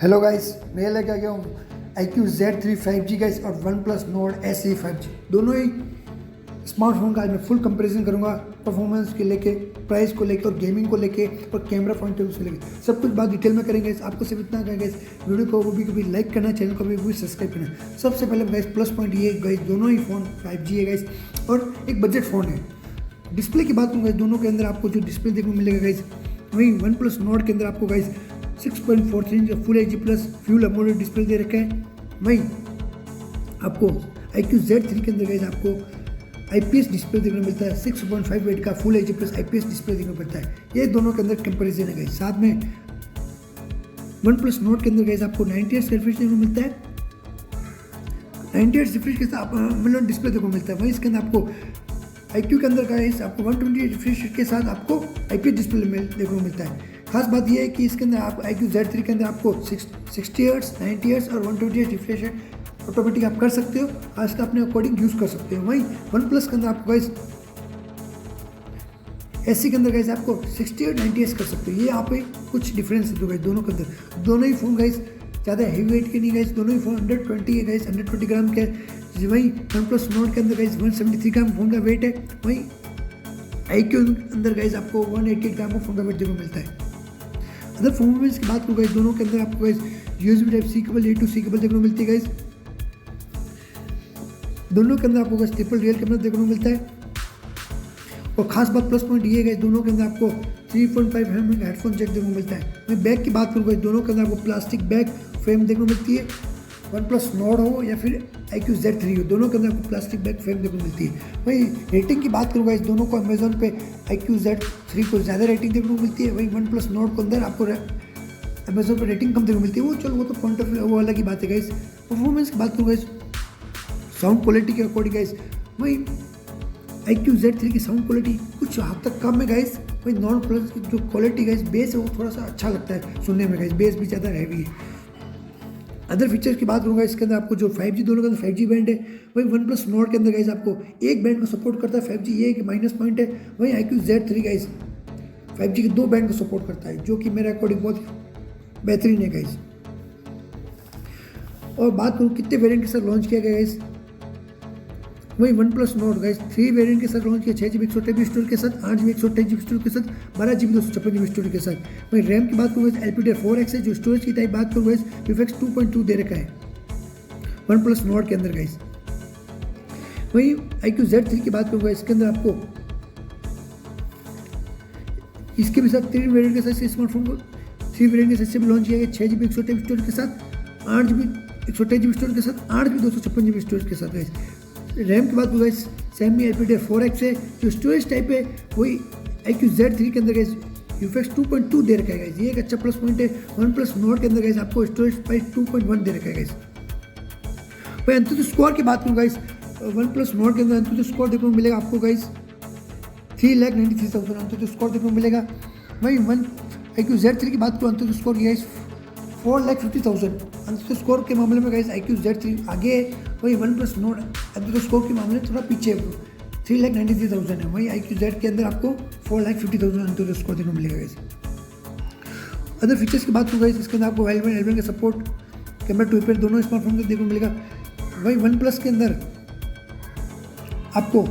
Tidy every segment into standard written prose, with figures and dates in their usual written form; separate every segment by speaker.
Speaker 1: Hello guys, मैं लेके आ गया हूँ iQOO Z3 5G गाइस और OnePlus Nord SE 5G दोनों ही स्मार्टफोन का आज मैं फुल कंपैरिजन करूंगा। परफॉर्मेंस के लेके, प्राइस को लेके और गेमिंग को लेके और कैमरा पॉइंट ऑफ व्यू से लेके सब कुछ बात डिटेल में करेंगे। आपको सिर्फ इतना कहेंगे वीडियो को भी लाइक करना, चैनल को भी सब्सक्राइब करना। सबसे पहले गाइस प्लस पॉइंट ये गाइस दोनों ही फ़ोन 5G है गाइस और एक बजट फ़ोन है। डिस्प्ले की बात करूँ गाइस, दोनों के अंदर आपको जो डिस्प्ले देखने को मिलेगा गाइस, वहीं OnePlus Nord के अंदर आपको guys 6.43 inch full H D plus fluid AMOLED display दे रखा है। वहीं आपको iQOO Z3 के अंदर गाइस आपको IPS डिस्प्ले देखने को मिलता है। 6.58 का full H D plus IPS display देखने को मिलता है। ये दोनों के अंदर कंपैरिजन है गाइस। साथ में OnePlus Nord के अंदर गाइस आपको 90 हर्ट्ज रिफ्रेश देखने को मिलता है। 90 हर्ट्ज रिफ्रेश के साथ एमोलेड डिस्प्ले देखने को मिलता है। वहीं इसके अंदर आपको iQOO के अंदर गाइस आपको 120 रिफ्रेश के साथ आपको IPS डिस्प्ले देखने को मिलता है। खास बात यह है कि इसके अंदर आप iQOO Z3 के अंदर आपको 60 हर्ट्ज, 90 हर्ट्ज और 120 रिफ्रेश ऑटोमेटिक आप कर सकते हो। आज का अपने अकॉर्डिंग यूज़ कर सकते हो। वहीं OnePlus के अंदर आपको गाइस SE के अंदर गाइस आपको 60 और 90 हर्ट्ज कर सकते हो। ये यहाँ पे कुछ डिफरेंस है गाइस दोनों के अंदर। दोनों ही फ़ोन गाइस ज़्यादा हैवी वेट के नहीं गाइस, दोनों ही फ़ोन 120 है गाइस, 120 ग्राम के। वहीं OnePlus Nord के अंदर गाइस 173 ग्राम फ़ोन का वेट है। वहीं iQOO के अंदर गाइस आपको 188 ग्राम का फ़ोन का वेट देखने को मिलता है। अदर परफॉर्मेंस की बात करूँ गाइस, दोनों के अंदर आपको guys USB Type-C cable, A2C cable देखने को मिलती है गाइस। दोनों के अंदर आपको गाइस ट्रिपल रियल कैमरा देखने को मिलता है। और खास बात प्लस पॉइंट ये है गाइस, दोनों के अंदर आपको 3.5 mm का हेडफोन जैक देखने को मिलता है। मैं बैग की बात करूँ गाइस, दोनों के अंदर आपको प्लास्टिक बैग फ्रेम देखने को मिलती है। OnePlus Nord हो या फिर iQOO Z3 हो, दोनों के अंदर आपको प्लास्टिक बैग फ्रेम देखने को मिलती है। वहीं रेटिंग की बात करूँ गाइस, दोनों को अमेजोन पे iQOO Z3 को ज़्यादा रेटिंग देखने को मिलती है। वहीं OnePlus Nord के अंदर आपको अमेजोन पर रेटिंग कम देखने को मिलती है। वो चलो वो तो पॉइंट ऑफ व्यू वो अलग ही बात है गाइस। परफॉर्मेंस की बात करूँ गाइस, साउंड क्वालिटी के अकॉर्डिंग गाइस, वहीं iQOO Z3 की साउंड क्वालिटी कुछ हद तक कम है गाइस। वहीं Nord Plus की जो क्वालिटी गाइस, बेस है वो थोड़ा सा अच्छा लगता है सुनने में गाइस, बेस भी ज़्यादा हैवी है। अदर फीचर्स की बात करूँगा, इसके अंदर आपको जो 5G दोनों के अंदर 5G बैंड है। वहीं OnePlus Nord के अंदर गाइस आपको एक बैंड को सपोर्ट करता है 5G, ये एक माइनस पॉइंट है। वहीं iQOO Z3 गाइस 5G के 2 बैंड को सपोर्ट करता है, जो कि मेरे अकॉर्डिंग बहुत बेहतरीन है गाइस। और बात करूँ कितने वेरिएंट के साथ लॉन्च किया गया गाइस, वहीं OnePlus Nord गाइस 3 वेरिएंट के साथ लॉन्च किया, 6GB 128GB स्टोरेज के साथ, 8GB 128GB स्टोरेज के साथ, 12GB 256GB स्टोरेज के साथ। वहीं रैम की बात करूँ LPDDR4X है। जो स्टोरेज की टाइप बात करूँ UFS 2.2 दे रखा है OnePlus Nord के अंदर गाइस। वहीं iQOO Z3 की बात करूँ इसके अंदर आपको इसके भी साथ 3 वेरिएंट के साथ स्मार्टफोन को 3 वेरिएंट के साथ से भी लॉन्च किया गया, 6GB 128GB स्टोरेज के साथ, 8GB 128GB स्टोरेज के साथ, 8GB 256GB स्टोरेज के साथ गाइस। रैम की बात करूँ गाइस सेमी LPDDR4X है। जो स्टोरेज टाइप है वही iQOO Z3 के अंदर गाइस UFS 2.2 दे रखा है गाइस, ये एक अच्छा प्लस पॉइंट है। OnePlus Nord के अंदर गाइस आपको स्टोरेज प्राइस 2.1 दे रखा है गाइस। वही अंतुतु स्कोर की बात करूँ गाइस, OnePlus Nord के अंदर अंतुतु स्कोर देखने को मिलेगा आपको गाइस 3,93,000 अंतुतु स्कोर देखने को मिलेगा। वहीं iQOO Z3 की बात करूँ अंतुतु स्कोर की गाइस 4,50,000 अंतुतु स्कोर के मामले में गाइस iQOO Z3 आगे है। वहीं OnePlus Nord अंतुतु स्कोर के मामले में थोड़ा पीछे है, 3,93,000 है। वहीं iQOO Z के अंदर आपको 4,50,000 अंतुतु स्कोर देखने को मिलेगा गाइस। अदर फीचर्स की बात करूँ गाइस, इसके अंदर आपको L1 का सपोर्ट, कैमरा 2 दोनों स्मार्टफोन को देखने को मिलेगा। वहीं OnePlus के अंदर आपको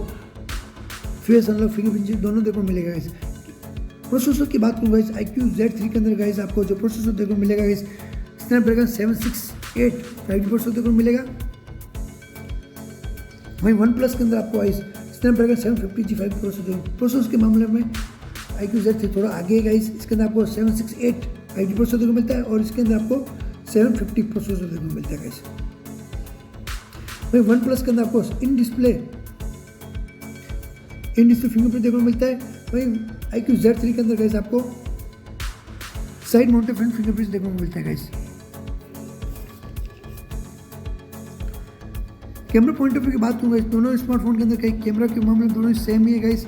Speaker 1: फेस अनलॉक, फिंगरप्रिंट दोनों देखने को मिलेगा गाइस। प्रोसेसर की बात करूँ गाइस iQOO Z3 के अंदर गाइस आपको जो प्रोसेसर देखने को मिलेगा गाइस Snapdragon 768 5G प्रोसेसर देखने को मिलेगा। वहीं OnePlus के अंदर आपको guys Snapdragon 750G 5G processor के मामले में iQOO Z3 थोड़ा आगे है गाइस। इसके अंदर आपको 768 5G प्रोसेसर देखने को मिलता है और इसके अंदर आपको 750 प्रोसेसर देखने को मिलता है गाइस। वहीं OnePlus के अंदर आपको इन डिस्प्ले फिंगरप्रिंट देखने को मिलता है। वहीं iQOO Z3 के अंदर गाइस आपको साइड माउंटेड फ्रंट फिंगरप्रिंट देखने को मिलता है guys. Camera point of view की बात करूँ गाइस, दोनों स्मार्टफोन के अंदर कई कैमरा के मामले में दोनों सेम ही है गाइस।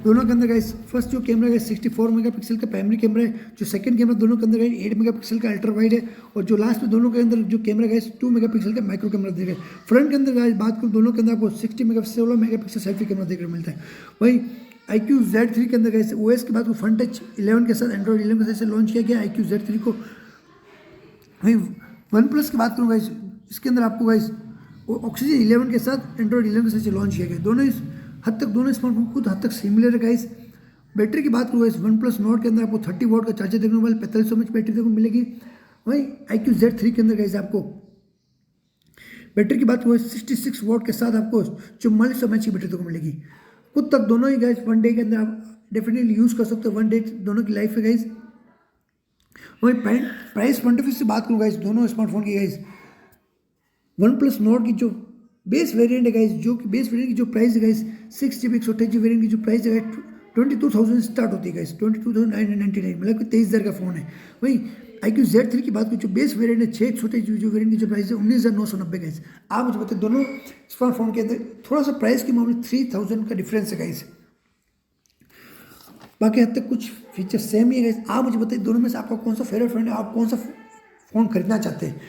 Speaker 1: दोनों के अंदर गाइस फर्स्ट जो कैमरा है 64 मेगापिक्सल का प्राइमरी कैमरा है। जो सेकंड कैमरा दोनों के अंदर गाइस 8 मेगापिक्सल का अल्ट्रा वाइड है। और जो लास्ट में दोनों के अंदर जो कैमरा गाइस 2 मेगापिक्सल का माइक्रो कैमरा देगा। फ्रंट के अंदर गाइस बात करूँ दोनों के अंदर आपको 16 मेगापिक्सल सेल्फी कैमरा देखने को मिलता है। वहीं iQOO Z3 के अंदर गाइस OS की बात को फ्रंट टच 11 के साथ एंड्रॉइड 11 के साथ से लॉन्च किया गया। iQOO Z3 को वहीं वन प्लस की बात करूँ गाइस, इसके अंदर आपको गाइस ऑक्सीजन 11 के साथ एंड्रॉइड 11 के साथ लॉन्च किया गया। दोनों इस हद तक दोनों स्मार्टफोन खुद हद तक सिमिलर है गाइस। बैटरी की बात करूँ गाइस, वन प्लस नोट के अंदर आपको 30 वॉट का चार्जर देखने को मिलेगा, 4500 mAh बैटरी देखने को मिलेगी। वहीं iQOO Z3 के अंदर गाइस आपको बैटरी की बात करूँ 66 वॉट के साथ आपको 4400 mAh की बैटरी देखने को मिलेगी। खुद तक दोनों ही गाइस वन डे के अंदर आप डेफिनेटली यूज़ कर सकते हो, वन डे दोनों की लाइफ है गाइस। वही प्राइस पॉइंट ऑफ व्यू से बात करूँ गाइस, दोनों स्मार्टफोन की गाइस वन प्लस नोट की जो बेस वेरिएंट है गाइस, जो कि बेस वेरिएंट की जो प्राइस है गाइस 6GB 128GB वेरिएंट की जो प्राइस है 22,000 स्टार्ट होती है गाइस, 22,999, मतलब कि 23,000 का फ़ोन है। वहीं iQOO Z3 की बात करूँ जो बेस वेरिएंट है 6 जो वेरिएंट की जो प्राइस है 19,990 गाइस। आप मुझे बताए दोनों स्मार्टफोन के अंदर थोड़ा सा प्राइस के मामले 3,000 का डिफरेंस है गाइस, बाकी हद तक कुछ फीचर सेम ही है गाइस। आप मुझे बताइए दोनों में से आपका कौन सा फेवरेट फोन है, आप कौन सा फ़ोन खरीदना चाहते हैं,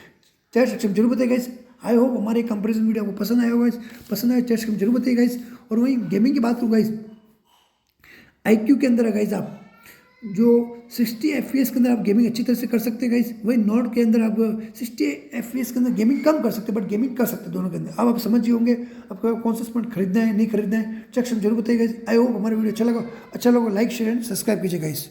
Speaker 1: चैट सेक्शन में जरूर बताइए गाइस। आई होप हमारे कंपैरिजन वीडियो आपको पसंद आया होगा गाइस, पसंद आया चैट सेक्शन में जरूर बताइए गाइस। और वहीं गेमिंग की बात करूँ गाइस, iQOO के अंदर है गाइस आप जो 60 FPS के अंदर आप गेमिंग अच्छी तरह से कर सकते हैं गाइस। वहीं नोट के अंदर आप 60 FPS के अंदर गेमिंग कम कर सकते हैं, बट गेमिंग कर सकते हैं दोनों के अंदर। अब आप समझ ही होंगे आपको कौन सा स्मार्ट खरीदना है नहीं खरीदना है, चेक जरूर बताइए गाइस। आई होप हमारा वीडियो अच्छा लगा लाइक शेयर एंड सब्सक्राइब कीजिए गाइस।